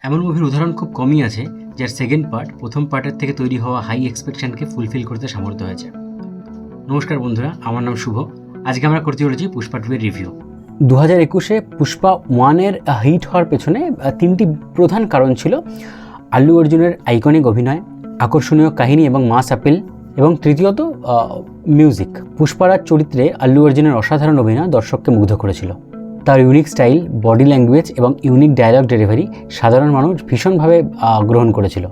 এমন মুভির উদাহরণ খুব কমই আছে যার সেকেন্ড পার্ট প্রথম পার্টের থেকে তৈরি হওয়া হাই এক্সপেকশনকে ফুলফিল করতে সামর্থ্য হয়েছে। নমস্কার বন্ধুরা, আমার নাম শুভ। আজকে আমরা করতে চলেছি পুষ্পা 2 এর রিভিউ। 2021-এ পুষ্পা 1-এর হিট হওয়ার পেছনে তিনটি প্রধান কারণ ছিল: আল্লু অর্জুনের আইকনিক অভিনয়, আকর্ষণীয় কাহিনী এবং মাস অ্যাপিল, এবং তৃতীয়ত মিউজিক। পুষ্পারাজ চরিত্রে আল্লু অর্জুনের অসাধারণ অভিনয় দর্শককে মুগ্ধ করেছিল। তার ইউনিক স্টাইল, বডি ল্যাঙ্গুয়েজ এবং ইউনিক ডায়লগ ডেলিভারি সাধারণ মানুষ ভীষণভাবে গ্রহণ করেছিল।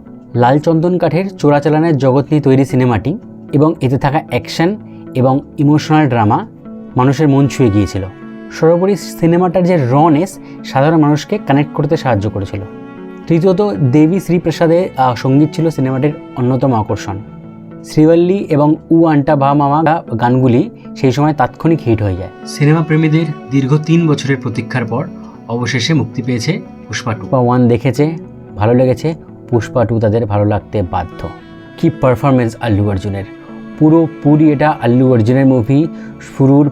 লাল চন্দন কাঠের চোরাচালানের জগৎ নিয়ে তৈরি সিনেমাটি এবং এতে থাকা অ্যাকশন এবং ইমোশনাল ড্রামা মানুষের মন ছুঁয়ে গিয়েছিল। সর্বোপরি সিনেমাটার যে রনেস সাধারণ মানুষকে কানেক্ট করতে সাহায্য করেছিল। তৃতীয়ত, দেবী শ্রীপ্রসাদের সঙ্গীত ছিল সিনেমাটির অন্যতম আকর্ষণ। শ্রীবল্লী এবং উ আন্টা ভা মামা গানগুলি সেই সময় তাৎক্ষণিক হিট হয়ে যায়। সিনেমা প্রেমীদের দীর্ঘ 3 বছরের প্রতীক্ষার পর অবশেষে মুক্তি পেয়েছে পুষ্পা 2। পুষ্পা 1 দেখেছে, ভালো লেগেছে, পুষ্পা 2 তাদের ভালো লাগতে বাধ্য। কি পারফরমেন্স আল্লু অর্জুনের! পুরোপুরি এটা আল্লু অর্জুনের মুভি। শুরুর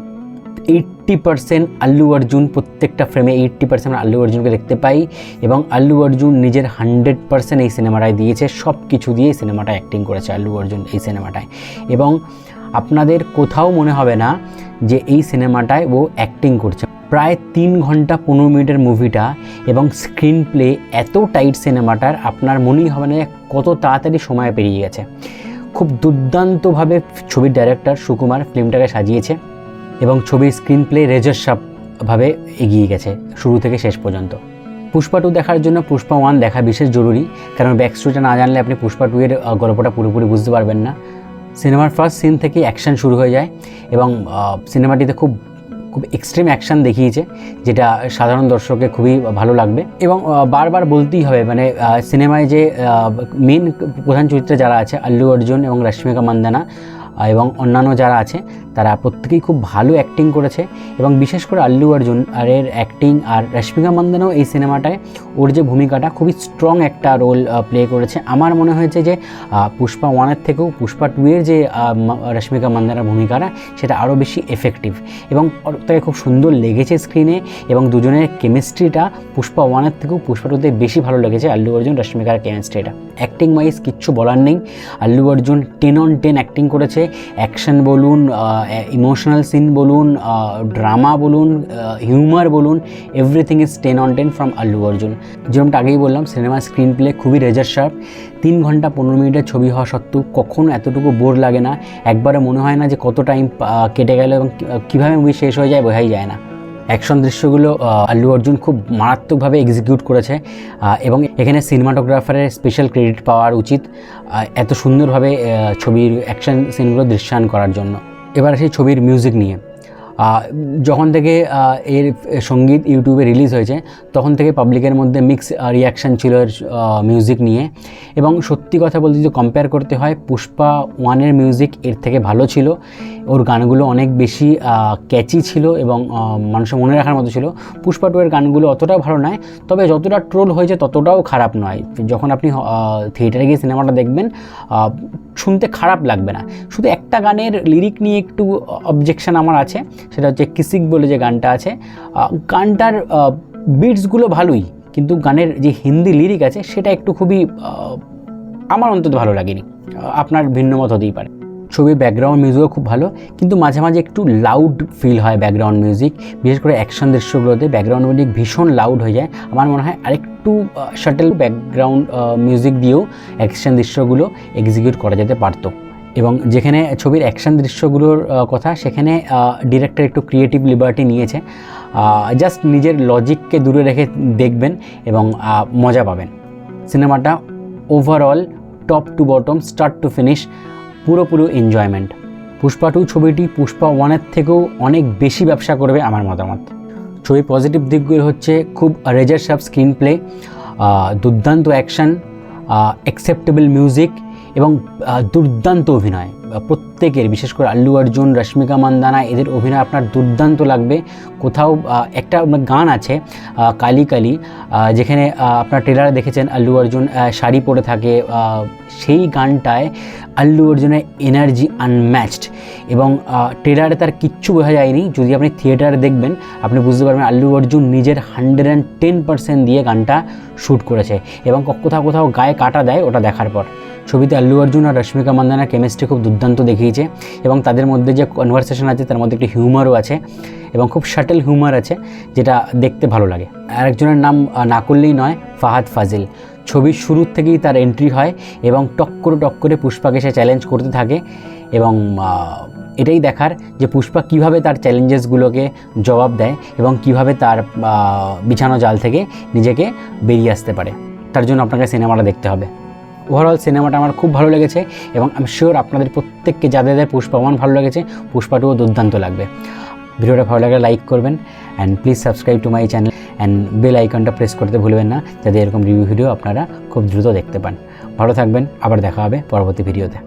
80% আল্লু অর্জুন, প্রত্যেকটা ফ্রেমে 80% আল্লু অর্জুনকে দেখতে পাই এবং আল্লু অর্জুন নিজের 100% এই সিনেমাটায় দিয়েছে। সব কিছু দিয়ে এই সিনেমাটায় অ্যাক্টিং করেছে আল্লু অর্জুন এই সিনেমাটায়। এবং আপনাদের কোথাও মনে হবে না যে এই সিনেমাটায় ও অ্যাক্টিং করছে। প্রায় 3 ঘন্টা 15 মিনিটের মুভিটা এবং স্ক্রিন প্লে এত টাইট সিনেমাটার, আপনার মনেই হবে না কত তাড়াতাড়ি সময় পেরিয়ে গেছে। খুব দুর্দান্তভাবে ছবির ডাইরেক্টর সুকুমার ফিল্মটাকে সাজিয়েছে এবং ছবির স্ক্রিন প্লে রেজারশাপভাবে এগিয়ে গেছে শুরু থেকে শেষ পর্যন্ত। পুষ্পা 2 দেখার জন্য পুষ্পা 1 দেখা বিশেষ জরুরি, কারণ ব্যাক স্টোরিটা না জানলে আপনি পুষ্পা 2 এর গল্পটা পুরোপুরি বুঝতে পারবেন না। সিনেমার ফার্স্ট সিন থেকেই অ্যাকশন শুরু হয়ে যায় এবং সিনেমাটিতে খুব এক্সট্রিম অ্যাকশন দেখিয়েছে, যেটা সাধারণ দর্শকের খুবই ভালো লাগবে। এবং বারবার বলতেই হবে, মানে সিনেমায় যে মেন প্রধান চরিত্রে যারা আছে আল্লু অর্জুন এবং রশ্মিকা মান্দানা এবং অন্যান্য যারা আছে তারা প্রত্যেকেই খুব ভালো অ্যাক্টিং করেছে। এবং বিশেষ করে আল্লু অর্জুন আর এর অ্যাক্টিং, আর রশ্মিকা মান্দানাও এই সিনেমাটায় ওর যে ভূমিকাটা খুবই স্ট্রং একটা রোল প্লে করেছে। আমার মনে হয়েছে যে পুষ্পা 1-এর থেকেও পুষ্পা 2 এর যে রশ্মিকা মান্দানার ভূমিকাটা সেটা আরও বেশি এফেক্টিভ এবং তাকে খুব সুন্দর লেগেছে স্ক্রিনে। এবং দুজনের কেমিস্ট্রিটা পুষ্পা 1-এর থেকেও পুষ্পা 2-তে বেশি ভালো লেগেছে আল্লু অর্জুন রশ্মিকার কেমিস্ট্রিটা। অ্যাক্টিং ওয়াইজ কিচ্ছু বলার নেই, আল্লু অর্জুন 10 on 10 অ্যাক্টিং করেছে। অ্যাকশন বলুন, ইমোশনাল সিন বলুন, ড্রামা বলুন, হিউমার বলুন, everything is 10 on 10 from Allu Arjun. যেরকমটা আগেই বললাম, সিনেমার স্ক্রিন প্লে খুবই রেজার শার্প। 3 ঘন্টা 15 মিনিটের ছবি হওয়া সত্ত্বেও কখনো এতটুকু বোর লাগে না। একবারে মনে হয় না যে কত টাইম কেটে গেল এবং কীভাবে মুভি শেষ হয়ে যায় বোঝাই যায় না। অ্যাকশন দৃশ্যগুলো আল্লু অর্জুন খুব মারাত্মকভাবে এক্সিকিউট করেছে এবং এখানে সিনেমাটোগ্রাফারের স্পেশাল ক্রেডিট পাওয়ার উচিত এত সুন্দরভাবে ছবির অ্যাকশন সিনগুলো দৃশ্যায়ন করার জন্য। এবার সেই ছবির মিউজিক নিয়ে, যখন থেকে এর সঙ্গীত ইউটিউবে রিলিজ হয়েছে তখন থেকে পাবলিকের মধ্যে মিক্স রিয়াকশান ছিল এর মিউজিক নিয়ে। এবং সত্যি কথা বলতে যদি কম্পেয়ার করতে হয়, পুষ্পা 1-এর মিউজিক এর থেকে ভালো ছিল। ওর গানগুলো অনেক বেশি ক্যাচি ছিল এবং মানুষের মনে রাখার মতো ছিল। পুষ্পা 2-এর গানগুলো অতটা ভালো নয়, তবে যতটা ট্রোল হয়েছে ততটাও খারাপ নয়। যখন আপনি থিয়েটারে গিয়ে সিনেমাটা দেখবেন শুনতে খারাপ লাগবে না। শুধু একটা গানের লিরিক নিয়ে একটু অবজেকশন আমার আছে, সেটা হচ্ছে কিসিক বলে যে গানটা আছে। গানটার বিটসগুলো ভালোই, কিন্তু গানের যে হিন্দি লিরিক আছে সেটা একটু খুবই আমার অন্তত ভালো লাগেনি। আপনার ভিন্ন মত হতেই পারে। ছবির ব্যাকগ্রাউন্ড মিউজিকও খুব ভালো, কিন্তু মাঝে মাঝে একটু লাউড ফিল হয় ব্যাকগ্রাউন্ড মিউজিক। বিশেষ করে অ্যাকশন দৃশ্যগুলোতে ব্যাকগ্রাউন্ড মিউজিক ভীষণ লাউড হয়ে যায়। আমার মনে হয় আরেকটু শাটল ব্যাকগ্রাউন্ড মিউজিক দিয়েও অ্যাকশন দৃশ্যগুলো এক্সিকিউট করা যেতে পারতো। এবং যেখানে ছবির অ্যাকশন দৃশ্যগুলোর কথা, সেখানে ডিরেক্টর একটু ক্রিয়েটিভ লিবার্টি নিয়েছে। জাস্ট নিজের লজিককে দূরে রেখে দেখবেন এবং মজা পাবেন। সিনেমাটা overall top to bottom, start to finish পুরোপুরি এনজয়মেন্ট। পুষ্পা 2 ছবিটি পুষ্পা 1-এর থেকেও অনেক বেশি ব্যবসা করবে আমার মতামত। ছবির পজিটিভ দিকগুলো হচ্ছে খুব রেজার শার্প স্ক্রিন প্লে, দুর্দান্ত অ্যাকশন, অ্যাকসেপ্টেবল মিউজিক এবং দুর্দান্ত অভিনয়। প্রত্যেকের, বিশেষ করে আল্লু অর্জুন, রশ্মিকা মান্দানা, এদের অভিনয় আপনার দুর্দান্ত লাগবে। কোথাও একটা গান আছে কালি কালি, যেখানে আপনার ট্রেলারে দেখেছেন আল্লু অর্জুন শাড়ি পরে থাকে, সেই গানটায় আল্লু অর্জুনের এনার্জি আনম্যাচড, এবং ট্রেলারে তার কিচ্ছু বোঝা যায়নি। যদি আপনি থিয়েটারে দেখবেন আপনি বুঝতে পারবেন আল্লু অর্জুন নিজের 110% দিয়ে গানটা শ্যুট করেছে, এবং কোথাও কোথাও গায়ে কাটা দেয় ওটা দেখার পর। ছবিতে আল্লু অর্জুন আর রশ্মিকা মান্দানার কেমিস্ট্রি খুব দুর্দান্ত দেখিয়েছে, এবং তাদের মধ্যে যে কনভারসেশন আছে তার মধ্যে একটি হিউমারও আছে, এবং খুব শাটেল হিউমার আছে, যেটা দেখতে ভালো লাগে। আরেকজনের নাম না করলেই নয়, ফাহাদ ফাজিল। ছবির শুরুর থেকেই তার এন্ট্রি হয় এবং টক করে পুষ্পাকে সে চ্যালেঞ্জ করতে থাকে, এবং এটাই দেখার যে পুষ্পা কিভাবে তার চ্যালেঞ্জেসগুলোকে জবাব দেয় এবং কিভাবে তার বিছানো জাল থেকে নিজেকে বেরিয়ে আসতে পারে। তার জন্য আপনাকে সিনেমাটা দেখতে হবে। ওভারঅল সিনেমাটা আমার খুব ভালো লেগেছে, এবং আমি শিওর আপনাদের প্রত্যেককে যাদের পুষ্পা 1 ভালো লেগেছে পুষ্পা 2ও দুর্দান্ত লাগবে। ভিডিওটা ভালো লাগলে লাইক করবেন, and please subscribe to my channel, and bell আইকনটা প্রেস করতে ভুলবেন না, যাতে এরকম রিভিউ ভিডিও আপনারা খুব দ্রুত দেখতে পান। ভালো থাকবেন, আবার দেখা হবে পরবর্তী ভিডিওতে।